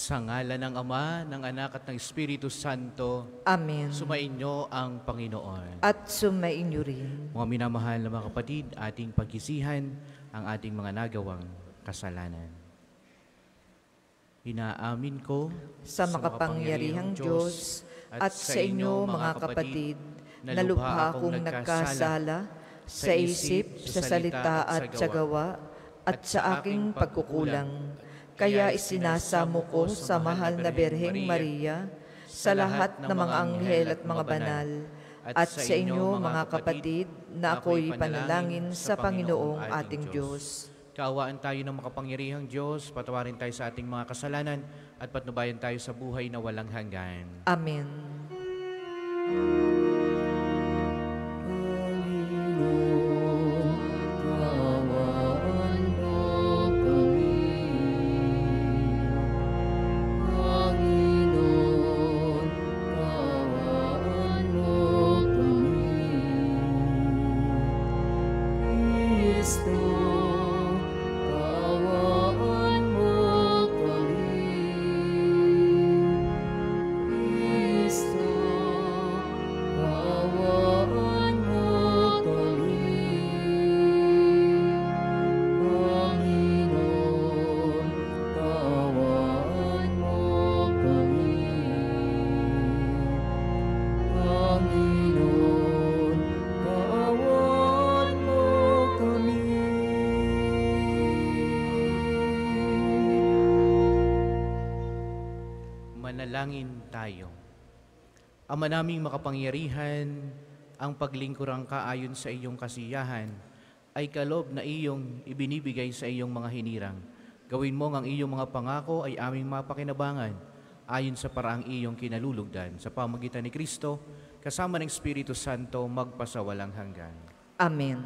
Sa ngalan ng Ama, ng Anak at ng Espiritu Santo, Amen. sumainyo ang Panginoon. At sumainyo rin. Mga minamahal na mga kapatid, ating pagkisihan ang ating mga nagawang kasalanan. Inaamin ko Sa makapangyarihang Diyos at sa inyo mga kapatid, na lubha akong nagkasala sa isip, sa salita at sa gawa, at sa aking pagkukulang. Kaya isinasamo ko sa mahal na Birheng Maria, sa lahat ng mga anghel at mga banal, at sa inyo mga kapatid, na ako'y panalangin sa Panginoong ating Diyos. Kaawaan tayo ng makapangyarihang Diyos, patawarin tayo sa ating mga kasalanan, at patnubayan tayo sa buhay na walang hanggan. Amen. Manalangin tayo. Ama naming makapangyarihan, ang paglingkurang ka ayon sa iyong kasiyahan ay kalob na iyong ibinibigay sa iyong mga hinirang. Gawin mo ang iyong mga pangako ay aming mapakinabangan ayon sa paraang iyong kinalulugdan. Sa pamagitan ni Kristo, kasama ng Espiritu Santo, magpasawalang hanggan. Amen.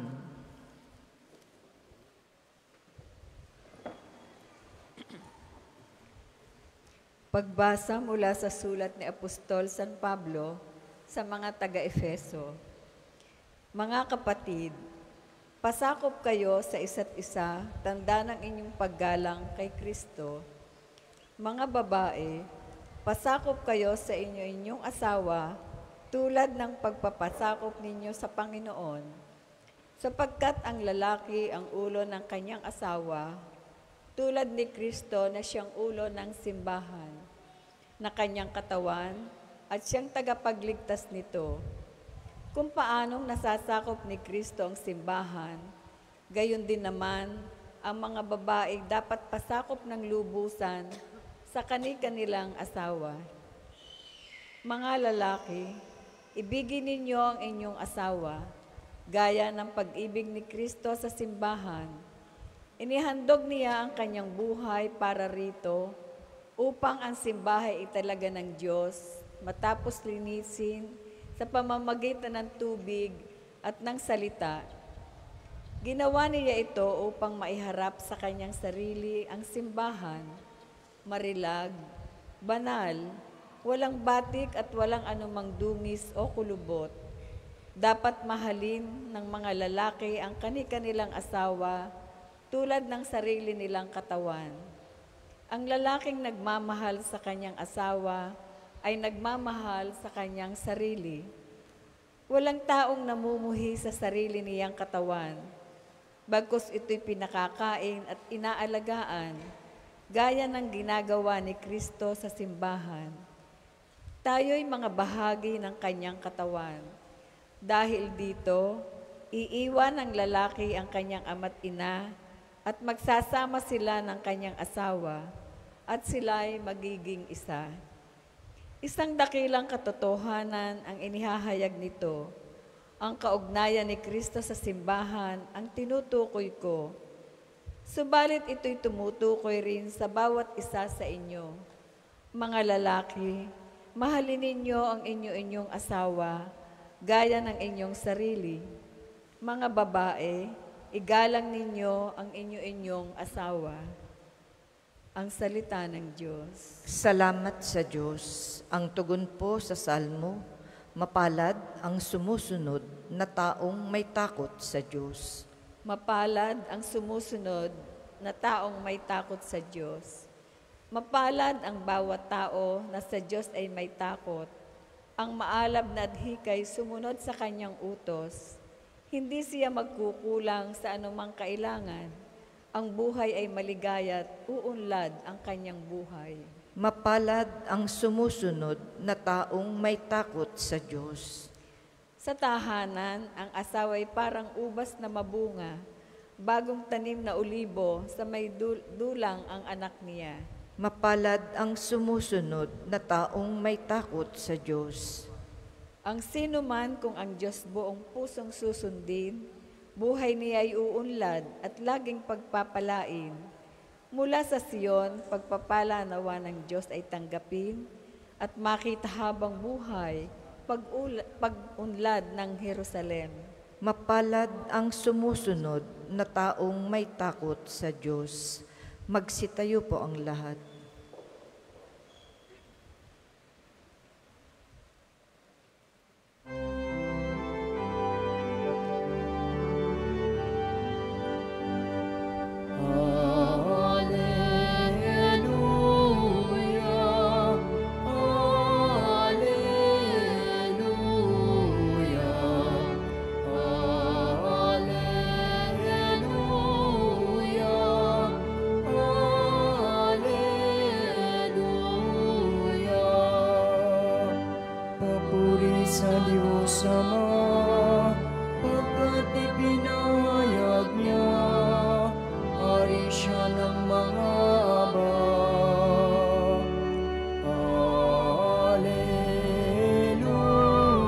Pagbasa mula sa sulat ni Apostol San Pablo sa mga taga-Efeso. Mga kapatid, pasakop kayo sa isa't isa, tanda ng inyong paggalang kay Kristo. Mga babae, pasakop kayo sa inyong asawa tulad ng pagpapasakop ninyo sa Panginoon, sapagkat ang lalaki ang ulo ng kanyang asawa, tulad ni Kristo na siyang ulo ng simbahan, na kanyang katawan at siyang tagapagligtas nito. Kung paanong nasasakop ni Kristo ang simbahan, gayon din naman ang mga babae dapat pasakop ng lubusan sa kani-kanilang asawa. Mga lalaki, ibigin ninyo ang inyong asawa, gaya ng pag-ibig ni Kristo sa simbahan. Inihandog niya ang kanyang buhay para rito upang ang simbahay italaga ng Diyos matapos linisin sa pamamagitan ng tubig at ng salita. Ginawa niya ito upang maiharap sa kanyang sarili ang simbahan, marilag, banal, walang batik at walang anumang dungis o kulubot. Dapat mahalin ng mga lalaki ang kani-kanilang asawa tulad ng sarili nilang katawan. Ang lalaking nagmamahal sa kanyang asawa ay nagmamahal sa kanyang sarili. Walang taong namumuhi sa sarili niyang katawan, bagkus ito'y pinakakain at inaalagaan, gaya ng ginagawa ni Kristo sa simbahan. Tayo'y mga bahagi ng kanyang katawan. Dahil dito, iiwan ng lalaki ang kanyang ama't ina at magsasama sila ng kanyang asawa at sila'y magiging isa. Isang dakilang katotohanan ang inihahayag nito. Ang kaugnayan ni Kristo sa simbahan ang tinutukoy ko. Subalit ito'y tumutukoy rin sa bawat isa sa inyo. Mga lalaki, mahalin ninyo ang inyo-inyong asawa gaya ng inyong sarili. Mga babae, igalang ninyo ang inyo-inyong asawa. Ang salita ng Diyos. Salamat sa Diyos. Ang tugon po sa salmo, mapalad ang sumusunod na taong may takot sa Diyos. Mapalad ang sumusunod na taong may takot sa Diyos. Mapalad ang bawat tao na sa Diyos ay may takot. Ang maalab na adhikay sumunod sa kanyang utos. Hindi siya magkukulang sa anumang kailangan. Ang buhay ay maligaya at uunlad ang kanyang buhay. Mapalad ang sumusunod na taong may takot sa Diyos. Sa tahanan, ang asawa ay parang ubas na mabunga, bagong tanim na ulibo sa may dulang ang anak niya. Mapalad ang sumusunod na taong may takot sa Diyos. Ang sino man kung ang Diyos buong pusong susundin, buhay niya ay uunlad at laging pagpapalain. Mula sa Sion, pagpapala nawa ng Diyos ay tanggapin at makita habang buhay, pag-unlad ng Jerusalem. Mapalad ang sumusunod na taong may takot sa Diyos. Magsitayo po ang lahat. Sa Diyos Ama, pagkat ipinahayag niya, hari siya ng mga aba.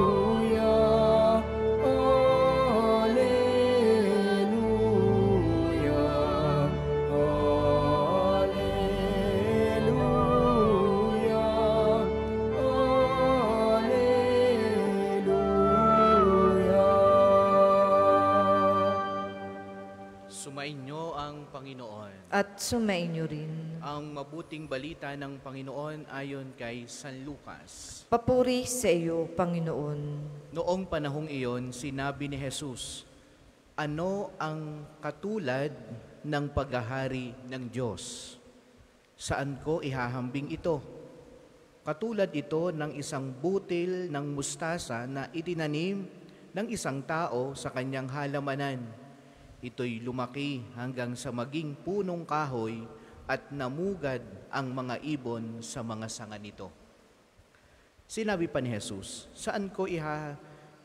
Alleluia, Alleluia, Alleluia, Sumainyo ang Panginoon. At sumainyo rin. Ang mabuting balita ng Panginoon ayon kay San Lucas. Papuri sa iyo, Panginoon. Noong panahong iyon, sinabi ni Jesus, ano ang katulad ng paghahari ng Diyos? Saan ko ihahambing ito? Katulad ito ng isang butil ng mustasa na itinanim ng isang tao sa kanyang halamanan. Ito'y lumaki hanggang sa maging punong kahoy at namugad ang mga ibon sa mga sanga nito. Sinabi pa ni Jesus, saan ko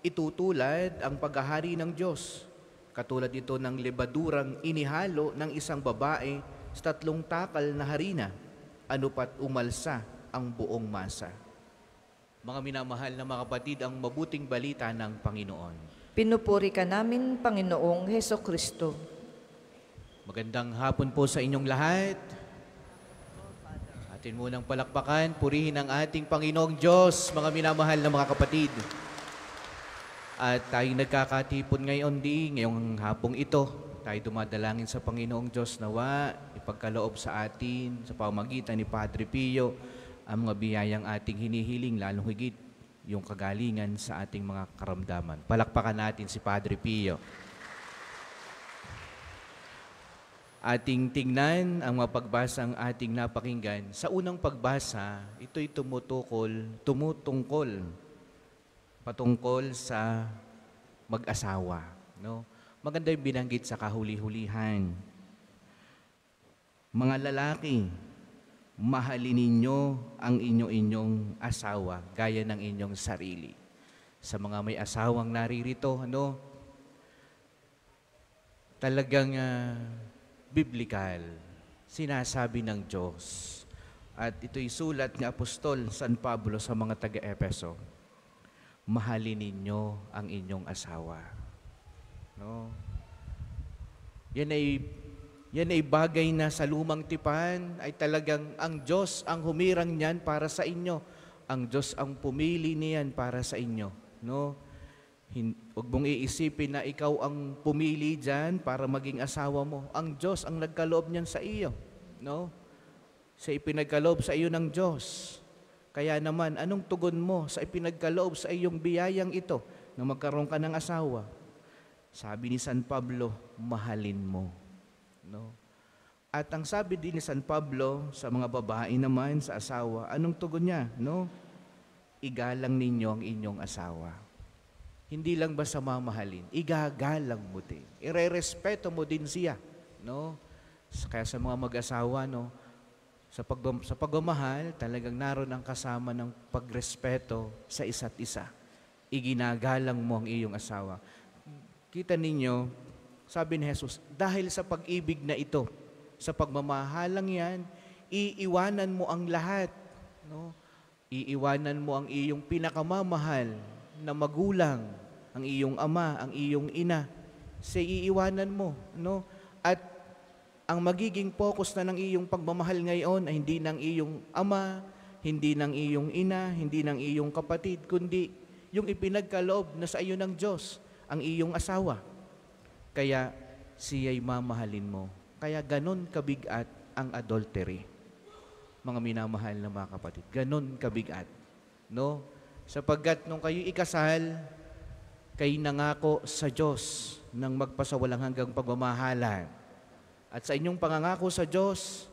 itutulad ang paghahari ng Diyos? Katulad ito ng lebadurang inihalo ng isang babae sa 3 takal na harina, ano pat umalsa ang buong masa. Mga minamahal na mga kapatid, ang mabuting balita ng Panginoon. Pinupuri ka namin, Panginoong Heso Kristo. Magandang hapon po sa inyong lahat. Atin munang palakpakan, purihin ang ating Panginoong Diyos, mga minamahal na mga kapatid. At tayong nagkakatipon ngayong hapong ito, tayo dumadalangin sa Panginoong Diyos nawa, ipagkaloob sa atin, sa pamamagitan ni Padre Pio, ang mga biyayang ating hinihiling, lalong higit yung kagalingan sa ating mga karamdaman. Palakpakan natin si Padre Pio. Ating tingnan ang mapagbasang ating napakinggan. Sa unang pagbasa, ito'y tumutungkol patungkol sa mag-asawa. No? Maganda yung binanggit sa kahuli-hulihan. Mga lalaki, mahalin ninyo ang inyong asawa gaya ng inyong sarili. Sa mga may asawang naririto, talagang biblikal, sinasabi ng Diyos. At ito'y sulat ni Apostol San Pablo sa mga taga-Epeso. Mahalin ninyo ang inyong asawa. Yan ay bagay na sa lumang tipan ay talagang ang Diyos ang humirang niyan para sa inyo. Ang Diyos ang pumili niyan para sa inyo. Huwag mong iisipin na ikaw ang pumili dyan para maging asawa mo. Ang Diyos ang nagkaloob niyan sa iyo. Sa ipinagkaloob sa iyo ng Diyos. Kaya naman, anong tugon mo sa ipinagkaloob sa iyong biyayang ito na magkaroon ka ng asawa? Sabi ni San Pablo, mahalin mo. At ang sabi din ni San Pablo sa mga babae naman, sa asawa, anong tugon niya? No? Igalang ninyo ang inyong asawa. Hindi lang basta mamahalin, igagalang mo din. Irerespeto mo din siya. No? Kaya sa mga mag-asawa, no, sa pagmamahal, talagang naroon ang kasama ng pagrespeto sa isa't isa. Iginagalang mo ang iyong asawa. Kita ninyo, sabi ni Jesus, dahil sa pag-ibig na ito, sa pagmamahalang yan, iiwanan mo ang lahat. No? Iiwanan mo ang iyong pinakamamahal na magulang, ang iyong ama, ang iyong ina. Iiwanan mo. No? At ang magiging focus na ng iyong pagmamahal ngayon ay hindi ng iyong ama, hindi ng iyong ina, hindi ng iyong kapatid, kundi yung ipinagkaloob na sa iyo ng Diyos, ang iyong asawa. Kaya siya'y mamahalin mo. Kaya ganon kabigat ang adultery. Mga minamahal na mga kapatid, ganon kabigat. No? Sapagkat nung kayo ikasal, kayo nangako sa Diyos ng magpasawalang hanggang pagmamahalan. At sa inyong pangangako sa Diyos,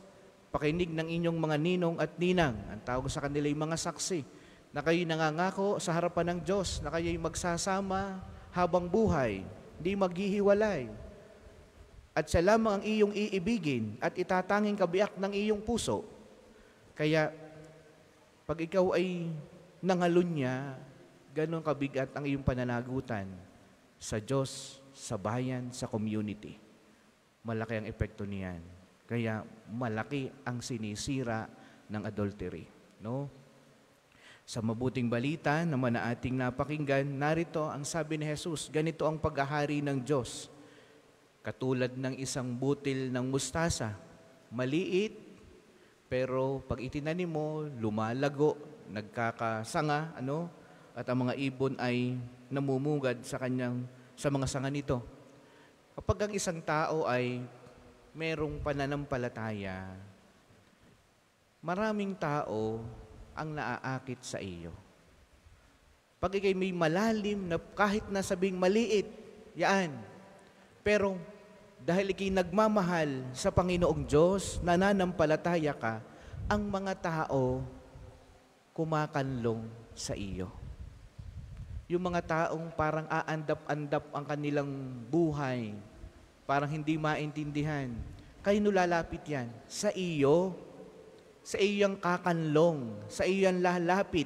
pakinig ng inyong mga ninong at ninang, ang tawag sa kanila yung mga saksi, na kayo nangangako sa harapan ng Diyos, na kayo'y magsasama habang buhay, hindi maghihiwalay. At siya lamang ang iyong iibigin at itatanging kabiyak ng iyong puso. Kaya, pag ikaw ay nangalunya, ganon kabigat ang iyong pananagutan sa Diyos, sa bayan, sa community. Malaki ang epekto niyan. Kaya, malaki ang sinisira ng adultery. No? Sa mabuting balita naman na ating napakinggan, narito ang sabi ni Jesus, ganito ang paghahari ng Diyos. Katulad ng isang butil ng mustasa, maliit, pero pag itinanim mo, lumalago, nagkakasanga, at ang mga ibon ay namumugad sa mga sanga nito. Kapag ang isang tao ay merong pananampalataya, maraming tao ang naaakit sa iyo. Pag ikay may malalim na kahit na sabing maliit, yaan. Pero dahil ikay nagmamahal sa Panginoong Diyos, nananampalataya ka, ang mga tao kumakanlong sa iyo. Yung mga taong parang aandap-andap ang kanilang buhay, parang hindi maintindihan, kayo lalapit yan sa iyo kakanlong, sa iyo yan lalapit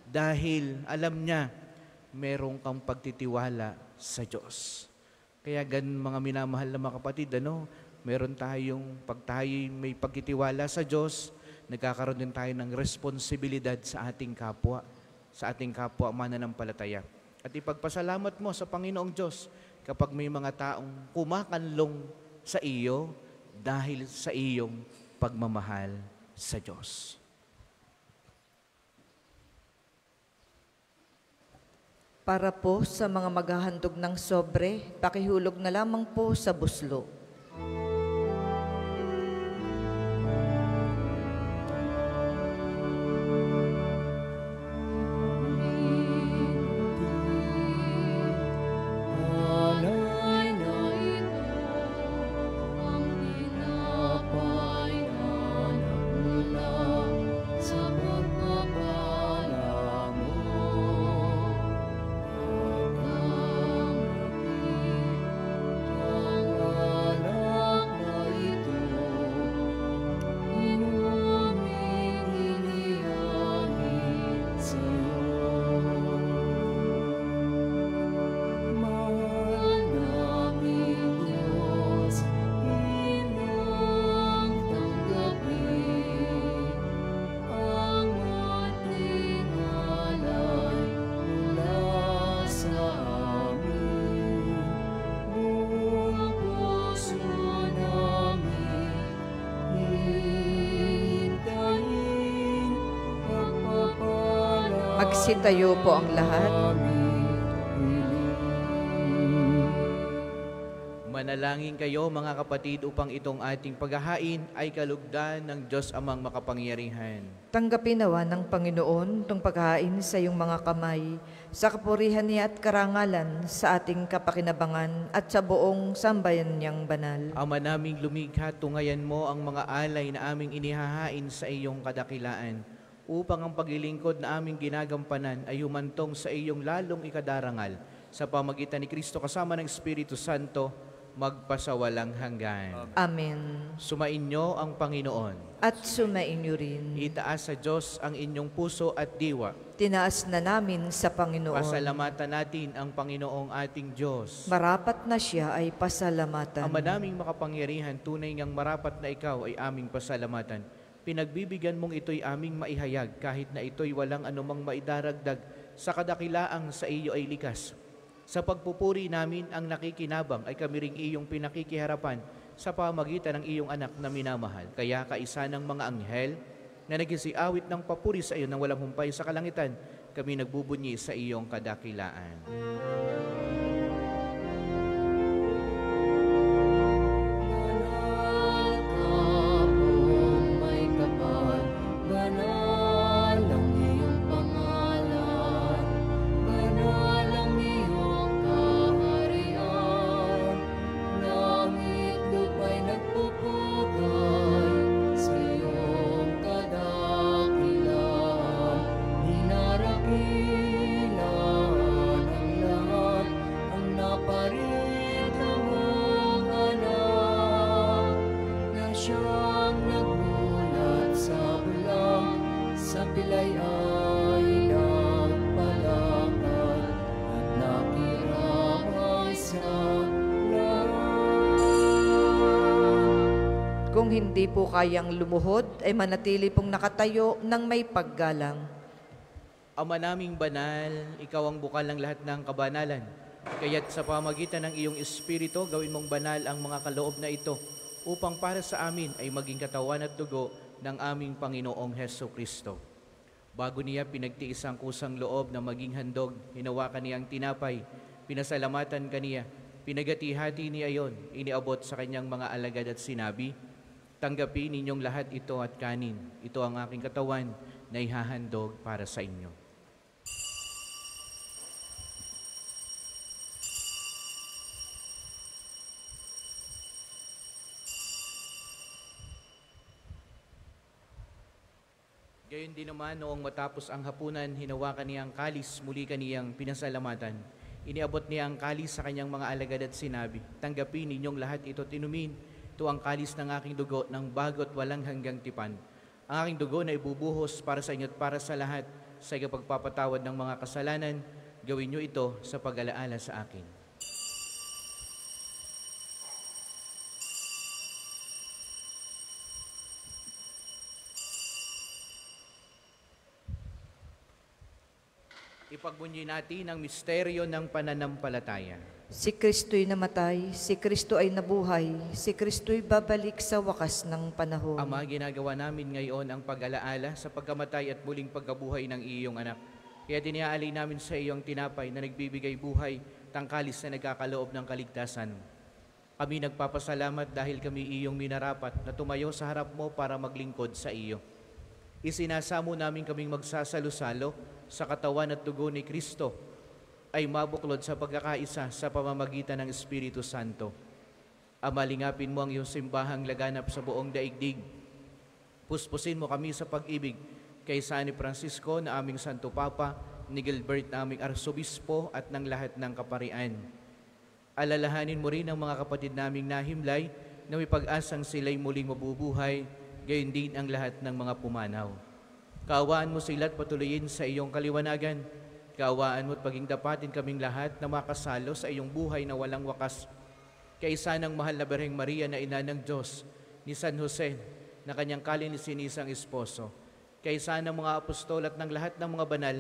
dahil alam niya merong kang pagtitiwala sa Diyos. Kaya mga minamahal na mga kapatid, meron tayong, pag tayo may pagtitiwala sa Diyos, nagkakaroon din tayo ng responsibilidad sa ating kapwa mananampalataya. At ipagpasalamat mo sa Panginoong Diyos kapag may mga taong kumakanlong sa iyo dahil sa iyong pagmamahal sa Diyos. Para po sa mga maghahandog ng sobre, pakihulog na lamang po sa buslo. Magsitayo po ang lahat. Manalangin kayo mga kapatid upang itong ating paghahain ay kalugdan ng Diyos amang makapangyarihan. Tanggapin nawa ng Panginoon itong paghahain sa iyong mga kamay, sa kapurihan niya at karangalan, sa ating kapakinabangan at sa buong sambayan niyang banal. Ama naming lumikha, tungayan mo ang mga alay na aming inihahain sa iyong kadakilaan, upang ang paglilingkod na aming ginagampanan ay humantong sa iyong lalong ikadarangal, sa pamagitan ni Kristo kasama ng Espiritu Santo, magpasawalang hanggan. Amen. Sumainyo ang Panginoon. At sumainyo rin. Itaas sa Diyos ang inyong puso at diwa. Tinaas na namin sa Panginoon. Pasalamatan natin ang Panginoong ating Diyos. Marapat na siya ay pasalamatan. Ang madaming makapangyarihan, tunay ngang marapat na ikaw ay aming pasalamatan. Pinagbibigyan mong ito'y aming maihayag, kahit na ito'y walang anumang maidaragdag sa kadakilaang sa iyo ay likas. Sa pagpupuri namin ang nakikinabang ay kami ring iyong pinakikiharapan sa pamagitan ng iyong anak na minamahal. Kaya kaisa ng mga anghel na nagsiawit ng papuri sa iyo nang walang humpay sa kalangitan, kami nagbubunyi sa iyong kadakilaan. Kung hindi po kayang lumuhod, ay manatili pong nakatayo ng may paggalang. Ama naming banal, ikaw ang bukal ng lahat ng kabanalan. Kaya't sa pamagitan ng iyong Espiritu, gawin mong banal ang mga kaloob na ito, upang para sa amin ay maging katawan at dugo ng aming Panginoong Hesukristo. Bago niya pinagtiis ang kusang loob na maging handog, hinawakan niya ang tinapay, pinasalamatan kaniya, pinagati-hati niya iyon, iniabot sa kanyang mga alagad at sinabi, "Tanggapin ninyong lahat ito at kanin. Ito ang aking katawan na ihahandog para sa inyo." Gayon din naman, noong matapos ang hapunan, hinawakan niya ang kalis, muli kaniyang pinasalamatan. Iniabot niya ang kalis sa kanyang mga alagad at sinabi, "Tanggapin ninyong lahat ito at inumin. Ito ang kalis ng aking dugo ng bago't walang hanggang tipan. Ang aking dugo na ibubuhos para sa inyo at para sa lahat sa ikapagpapatawad ng mga kasalanan. Gawin niyo ito sa pag-alaala sa akin." Ipagbunyi natin ang misteryo ng pananampalataya. Si Kristo'y namatay, si Kristo ay nabuhay, si Kristo'y babalik sa wakas ng panahon. Ama, ginagawa namin ngayon ang pag-alaala sa pagkamatay at muling pagkabuhay ng iyong anak. Kaya diniaalay namin sa iyong tinapay na nagbibigay buhay, tangkalis na nagkakaloob ng kaligtasan. Kami nagpapasalamat dahil kami iyong minarapat na tumayo sa harap mo para maglingkod sa iyo. Isinasamo namin kaming magsasalo-salo sa katawan at dugo ni Kristo ay mabuklod sa pagkakaisa sa pamamagitan ng Espiritu Santo. Ama, lingapin mo ang iyong simbahang laganap sa buong daigdig. Puspusin mo kami sa pag-ibig kay San Francisco na aming Santo Papa, ni Gilbert na aming Arsobispo at ng lahat ng kaparian. Alalahanin mo rin ang mga kapatid naming nahimlay na may pag-asang sila'y muling mabubuhay, gayon din ang lahat ng mga pumanaw. Kaawaan mo sila at patuloyin sa iyong kaliwanagan. Kaawaan mo at paging dapatin kaming lahat na makasalo sa iyong buhay na walang wakas. Kaisa ng mahal na Birheng Maria na ina ng Diyos, ni San Jose na kanyang kalinisan esposo. Kaisa ng mga apostol at ng lahat ng mga banal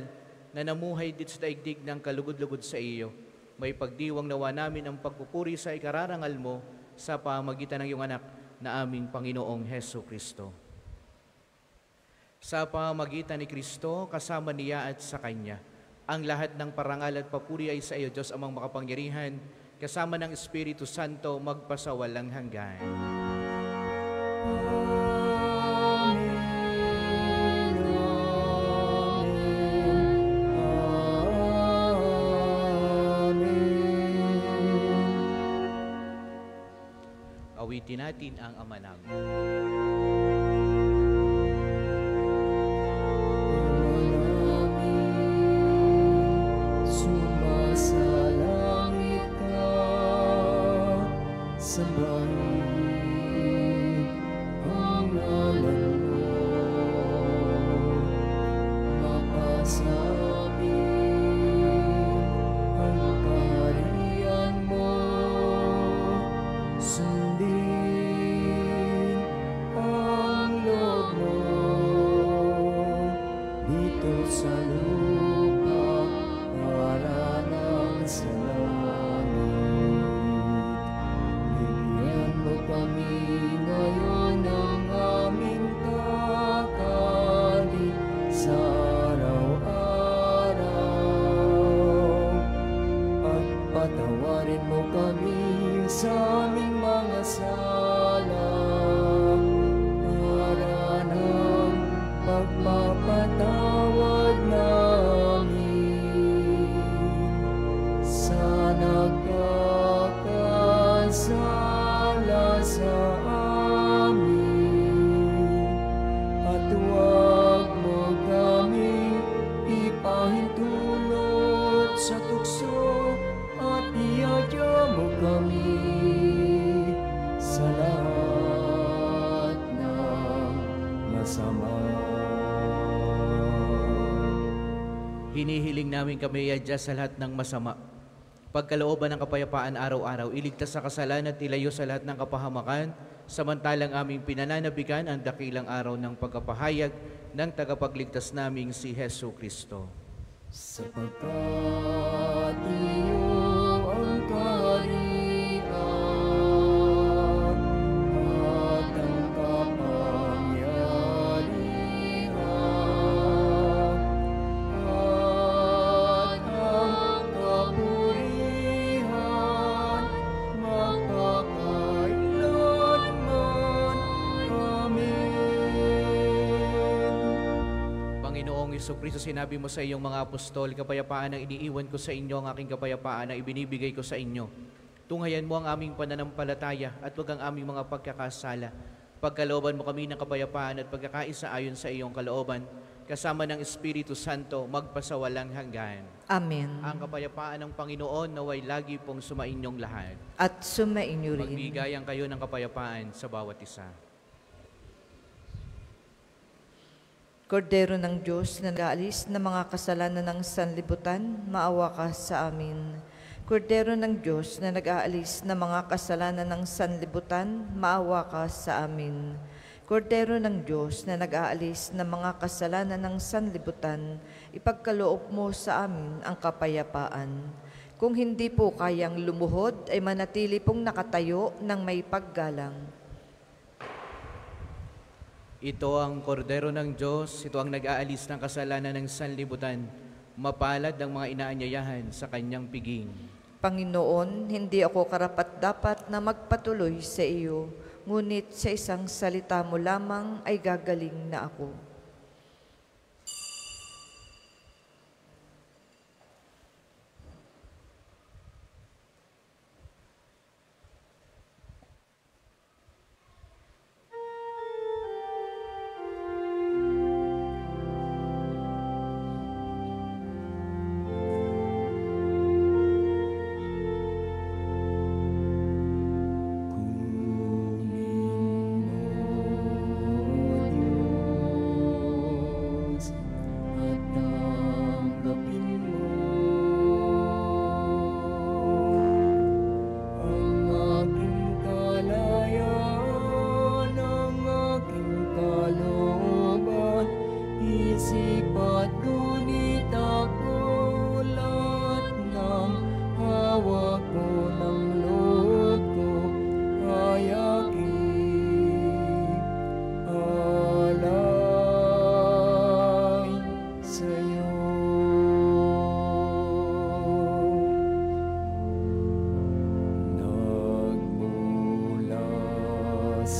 na namuhay dito sa daigdig ng kalugod-lugod sa iyo. May pagdiwang nawa namin ang pagpupuri sa ikararangal mo sa pamagitan ng iyong anak na aming Panginoong Hesukristo. Sa pamagitan ni Kristo, kasama niya at sa Kanya, ang lahat ng parangal at papuri ay sa iyo, Diyos amang makapangyarihan, kasama ng Espiritu Santo, magpasawalang hanggan. Awitin natin ang Ama namin. Sumasalangit ka, sambahin ang ngalan mo, mapasabi ang kaharian mo, sundin ang loob mo dito sa lupa para ng sa langit. Bigyan mo kami ngayon ng aming kakanin sa araw-araw, at patawarin mo kami sa aming mga sala para ng pagpapatawad namin sa nagkakasala sa amin, at huwag mo kaming ipahintulot sa tukso, at iadya mo kami sa lahat ng masama. Hinihiling namin kami iadya sa lahat ng masama. Pagkalooban ng kapayapaan araw-araw, iligtas sa kasalanan at ilayo sa lahat ng kapahamakan, samantalang aming pinananabigan ang dakilang araw ng pagkapahayag ng tagapagligtas naming si Hesu Kristo. Sapagkat iyo ang kaharian at ang kapangyarihan at ang kapurihan magpakailanman. Amen. Panginoong Jesucristo, sinabi mo sa iyong mga apostol, kapayapaan ang iniiwan ko sa inyo, ang aking kapayapaan ang ibinibigay ko sa inyo. Tunghayan mo ang aming pananampalataya at huwag ang aming mga pagkakasala. Pagkalooban mo kami ng kapayapaan at pagkakaisa ayon sa iyong kalooban, kasama ng Espiritu Santo, magpasawalang hanggan. Amen. Ang kapayapaan ng Panginoon naway lagi pong sumainyong lahat. At sumainyo rin. Magbigayan kayo ng kapayapaan sa bawat isa. Kordero ng Diyos na nag-aalis ng mga kasalanan ng sanlibutan, maawa ka sa amin. Kordero ng Diyos na nag-aalis ng mga kasalanan ng sanlibutan, maawa ka sa amin. Kordero ng Diyos na nag-aalis ng mga kasalanan ng sanlibutan, ipagkaloob mo sa amin ang kapayapaan. Kung hindi po kayang lumuhod, ay manatili pong nakatayo ng may paggalang. Ito ang kordero ng Diyos, ito ang nag-aalis ng kasalanan ng sanlibutan. Mapalad ang mga inaanyayahan sa kanyang piging. Panginoon, hindi ako karapat-dapat na magpatuloy sa iyo, ngunit sa isang salita mo lamang ay gagaling na ako.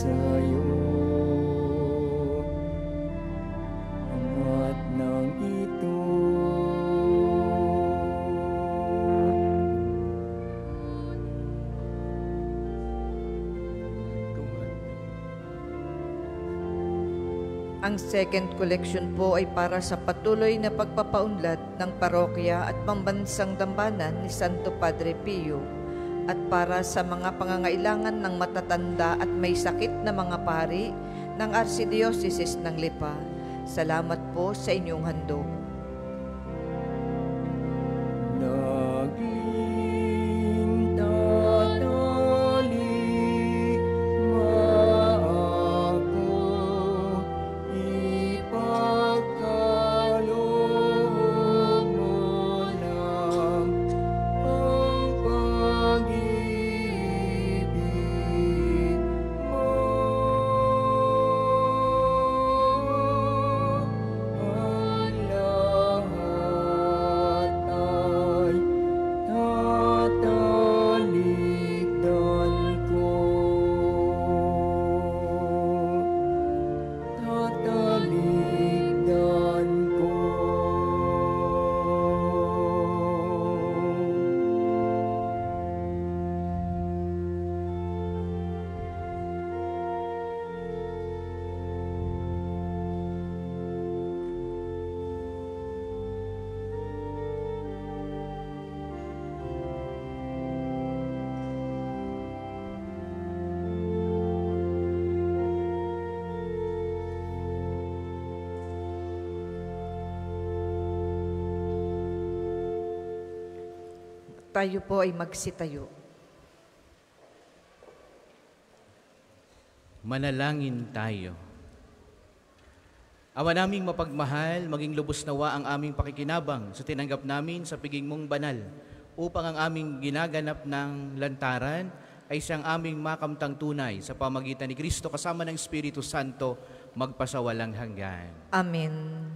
sa'yo. Angat ng ito. Ang second collection po ay para sa patuloy na pagpapaunlad ng parokya at pambansang dambana ni Santo Padre Pio at para sa mga pangangailangan ng matatanda at may sakit na mga pari ng Archdiocese ng Lipa. Salamat po sa inyong handog. Naging tatali ako, ipagkaloob mo lang ang pag-ibig mo. Ang lahat ay tatalikdan ko. Tatalikdan ko. Tayo po ay magsitayo. Manalangin tayo. Ama naming mapagmahal, maging lubos nawa ang aming pakikinabang sa tinanggap namin sa piging mong banal, upang ang aming ginaganap ng lantaran ay siyang aming makamtang tunay sa pamagitan ni Kristo kasama ng Espiritu Santo magpasawalang hanggan. Amen.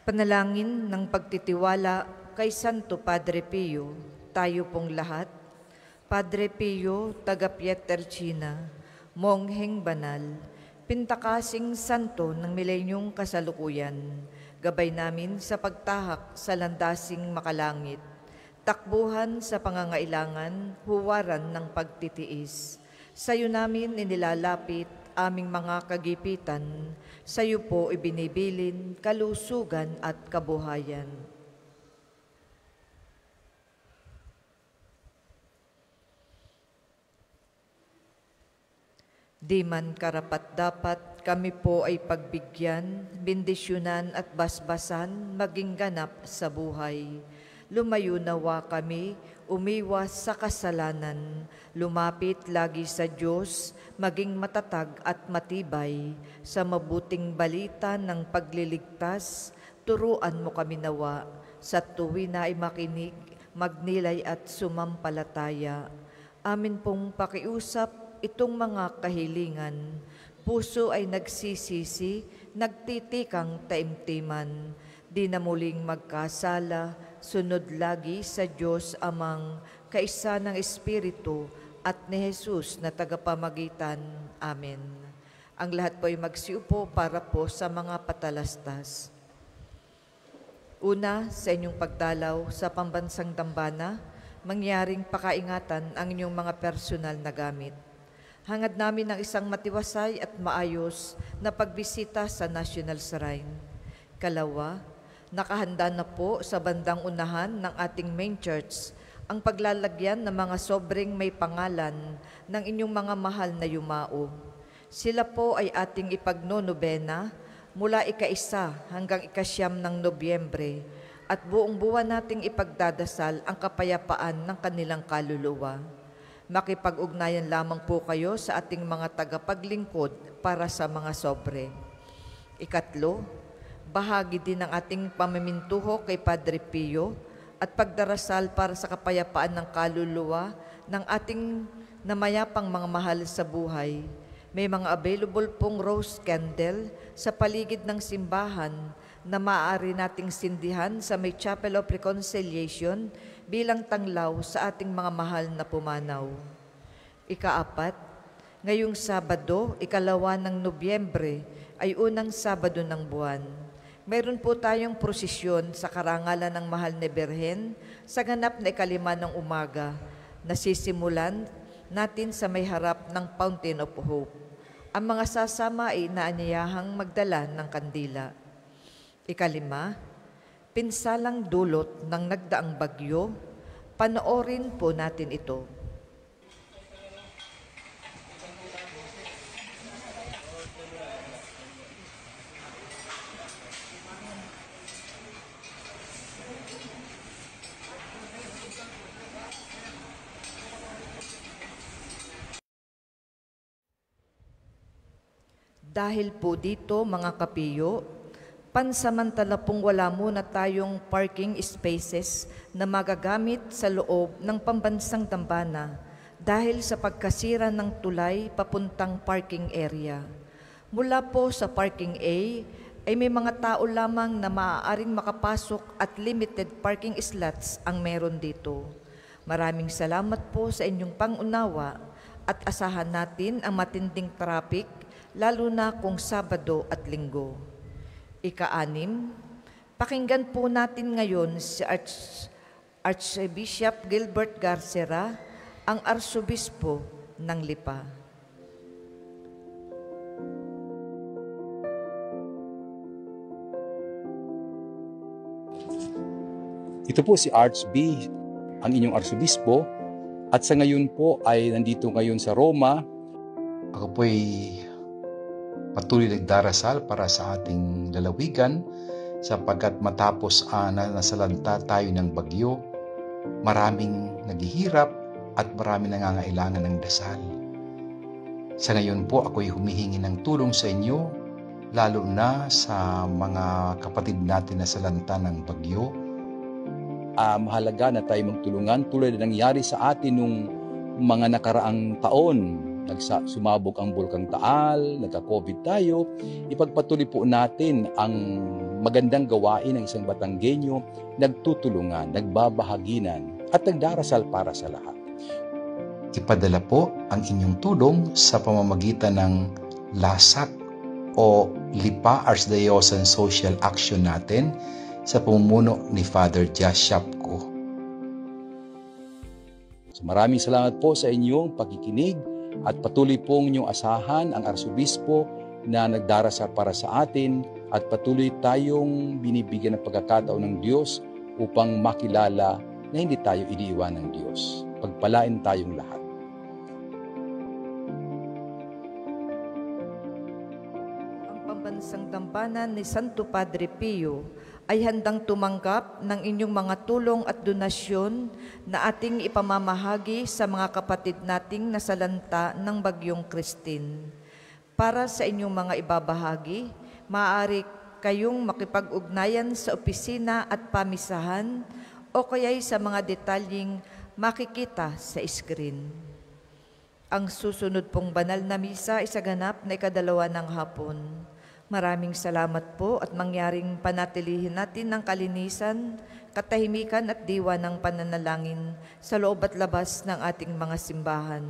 Panalangin ng pagtitiwala kay Santo Padre Pio, tayo pong lahat. Padre Pio, taga Pietrelcina, mongheng banal, pintakasing santo ng milenyong kasalukuyan, gabay namin sa pagtahak sa landasing makalangit, takbuhan sa pangangailangan, huwaran ng pagtitiis. Sa'yo namin inilalapit aming mga kagipitan, sa'yo po ibinibilin kalusugan at kabuhayan. Di man karapat-dapat kami po ay pagbigyan, bendisyonan at basbasan maging ganap sa buhay. Lumayo nawa kami, umiwas sa kasalanan, lumapit lagi sa Diyos, maging matatag at matibay. Sa mabuting balita ng pagliligtas, turuan mo kami nawa, sa tuwi na ay makinig, magnilay at sumampalataya. Amin pong pakiusap itong mga kahilingan, puso ay nagsisisi, nagtitikang taimtiman, di na muling magkasala, sunod lagi sa Diyos Amang, kaisa ng Espiritu at ni Jesus na tagapamagitan. Amen. Ang lahat po ay magsiupo para po sa mga patalastas. Una, sa inyong pagdalaw sa pambansang dambana, mangyaring pakaingatan ang inyong mga personal na gamit. Hangad namin ng isang matiwasay at maayos na pagbisita sa National Shrine. Kalawa, nakahanda na po sa bandang unahan ng ating main church ang paglalagyan ng mga sobreng may pangalan ng inyong mga mahal na yumao. Sila po ay ating ipagnonobena mula ika-1 hanggang ika-9 ng Nobyembre at buong buwan nating ipagdadasal ang kapayapaan ng kanilang kaluluwa. Makipag-ugnayan lamang po kayo sa ating mga tagapaglingkod para sa mga sobre. Ikatlo, bahagi din ng ating pamimintuho kay Padre Pio at pagdarasal para sa kapayapaan ng kaluluwa ng ating namayapang mga mahal sa buhay. May mga available pong rose candle sa paligid ng simbahan na maaari nating sindihan sa may Chapel of Reconciliation bilang tanglaw sa ating mga mahal na pumanaw. Ikaapat, Ngayong Sabado, 2 ng Nobyembre, ay unang Sabado ng buwan. Meron po tayong prosesyon sa karangalan ng Mahal na Birhen sa ganap na 5 ng umaga. Nasisimulan natin sa may harap ng Fountain of Hope. Ang mga sasama ay inaanyayahang magdala ng kandila. 5, pinsalang dulot ng nagdaang bagyo. Panoorin po natin ito. Dahil po dito, mga kapiyo, pansamantala pong wala muna tayong parking spaces na magagamit sa loob ng pambansang dambana dahil sa pagkasira ng tulay papuntang parking area. Mula po sa parking A ay may mga tao lamang na maaaring makapasok at limited parking slots ang meron dito. Maraming salamat po sa inyong pangunawa at asahan natin ang matinding traffic lalo na kung Sabado at Linggo. 6, pakinggan po natin ngayon si Archbishop Gilbert Garcera, ang Arsobispo ng Lipa. Ito po si Archb, ang inyong Arsobispo, at sa ngayon po ay nandito ngayon sa Roma. Ako po ay patuloy nagdarasal para sa ating lalawigan sapagkat matapos na nasalanta tayo ng bagyo, maraming naghihirap at maraming nangangailangan ng dasal. Sa ngayon po ako'y humihingi ng tulong sa inyo, lalo na sa mga kapatid natin na salanta ng bagyo. Mahalaga na tayo magtulungan tulad na nangyari sa atin nung mga nakaraang taon. Sumabog ang Bulkang Taal, nagka-COVID tayo. Ipagpatuloy po natin ang magandang gawain ng isang Batanggenyo, nagtutulungan, nagbabahaginan, at nagdarasal para sa lahat. Ipadala po ang inyong tulong sa pamamagitan ng LASAC o Lipa Archdiocesan Social Action natin sa pamumuno ni Father Josh Shapko. So maraming salamat po sa inyong pakikinig at patuloy pong inyong asahan ang Arsobispo na nagdarasal para sa atin at patuloy tayong binibigyan ng pagkakataon ng Diyos upang makilala na hindi tayo iniiwan ng Diyos. Pagpalain tayong lahat. Ang pambansang dambana ni Santo Padre Pio ay handang tumanggap ng inyong mga tulong at donasyon na ating ipamamahagi sa mga kapatid nating nasalanta ng Bagyong Christine. Para sa inyong mga ibabahagi, maaari kayong makipag-ugnayan sa opisina at pamisahan o kaya'y sa mga detalyeng makikita sa screen. Ang susunod pong banal na misa ay sa ganap na 2 ng hapon. Maraming salamat po at mangyaring panatilihin natin ng kalinisan, katahimikan at diwa ng pananalangin sa loob at labas ng ating mga simbahan.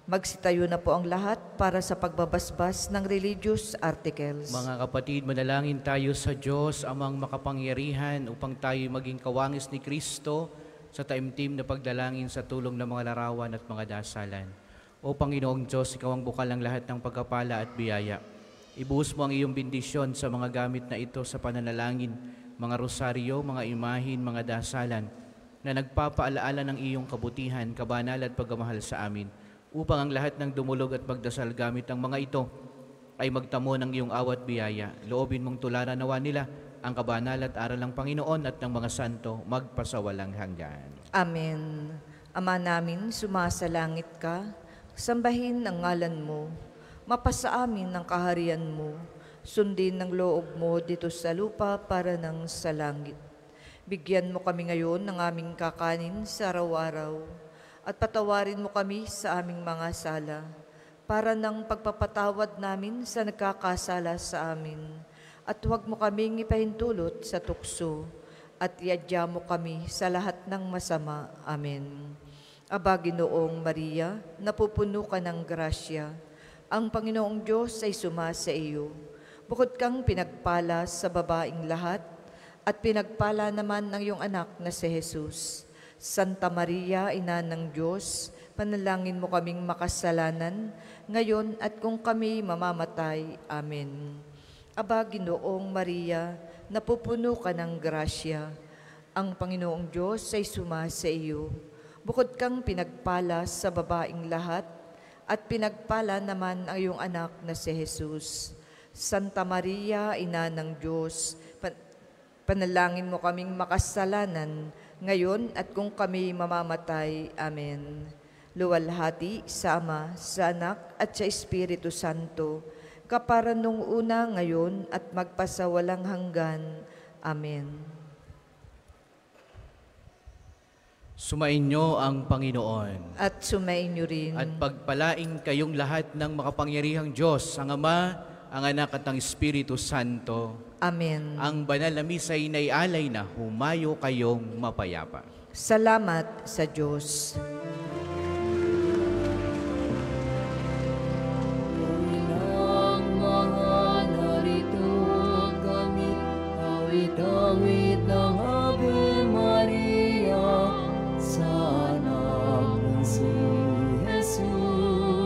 Magsitayo na po ang lahat para sa pagbabasbas ng religious articles. Mga kapatid, manalangin tayo sa Diyos, Amang makapangyarihan, upang tayo maging kawangis ni Kristo sa taimtim na pagdalangin sa tulong ng mga larawan at mga dasalan. O Panginoong Diyos, Ikaw ang bukal ng lahat ng pagkapala at biyaya. Ibuhos mo ang iyong bendisyon sa mga gamit na ito sa pananalangin, mga rosaryo, mga imahin, mga dasalan, na nagpapaalaala ng iyong kabutihan, kabanal at pagmamahal sa amin, upang ang lahat ng dumulog at magdasal gamit ang mga ito ay magtamo ng iyong awat biyaya. Loobin mong tularan nawa nila ang kabanal at aral ng Panginoon at ng mga santo magpasawalang hanggan. Amen. Ama namin, sumasalangit ka, sambahin ang ngalan mo. Mapasa amin ang kaharian mo, sundin ng loob mo dito sa lupa para nang sa langit. Bigyan mo kami ngayon ng aming kakanin sa araw-araw, at patawarin mo kami sa aming mga sala, para nang pagpapatawad namin sa nagkakasala sa amin. At huwag mo kaming ipahintulot sa tukso, at iadya mo kami sa lahat ng masama. Amen. Aba, Ginoong Maria, napupuno ka ng grasya. Ang Panginoong Diyos ay sumasa iyo. Bukod kang pinagpala sa babaing lahat, at pinagpala naman ng iyong anak na si Jesus. Santa Maria, Ina ng Diyos, panalangin mo kaming makasalanan, ngayon at kung kami mamamatay. Amen. Aba, Ginoong Maria, napupuno ka ng grasya. Ang Panginoong Diyos ay sumasa iyo. Bukod kang pinagpala sa babaing lahat, at pinagpala naman ang iyong anak na si Jesus. Santa Maria, Ina ng Diyos, panalangin mo kaming makasalanan, ngayon at kung kami mamamatay. Amen. Luwalhati sa Ama, sa Anak, at sa Espiritu Santo, kapara nung una, ngayon, at magpasawalang hanggan. Amen. Sumainyo ang Panginoon. At sumainyo rin. At pagpalaing kayong lahat ng makapangyarihang Diyos, ang Ama, ang Anak at ang Espiritu Santo. Amen. Ang banal na misa ay naialay na humayo kayong mapayapa. Salamat sa Diyos. Ilang mga narito kami, awit-awit ng Ave Maria, sa anak ng